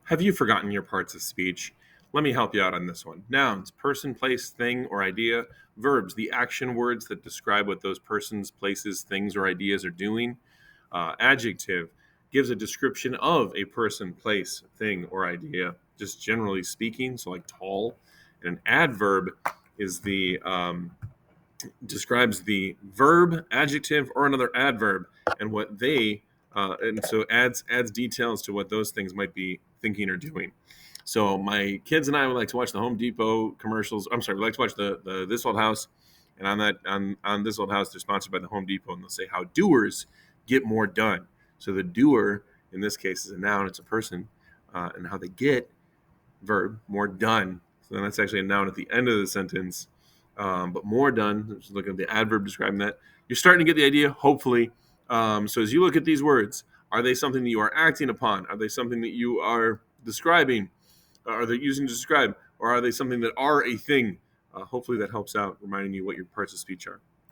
Have you forgotten your parts of speech? Let me help you out on this one. Nouns, person, place, thing, or idea. Verbs, the action words that describe what those persons, places, things, or ideas are doing. Adjective gives a description of a person, place, thing, or idea, just generally speaking, so like tall. And an adverb is the describes the verb, adjective, or another adverb, and what they and so adds details to what those things might be thinking or doing. So my kids and I would like to watch the Home Depot commercials. I'm sorry, we like to watch the This Old House, and on This Old House, they're sponsored by the Home Depot, and they'll say how doers get more done. So the doer in this case is a noun; it's a person, and how they get verb more done. So then that's actually a noun at the end of the sentence. But more done, just looking at the adverb describing that, you're starting to get the idea, hopefully. So as you look at these words, are they something that you are acting upon? Are they something that you are describing? Are they using to describe? Or are they something that are a thing? Hopefully that helps out, reminding you what your parts of speech are.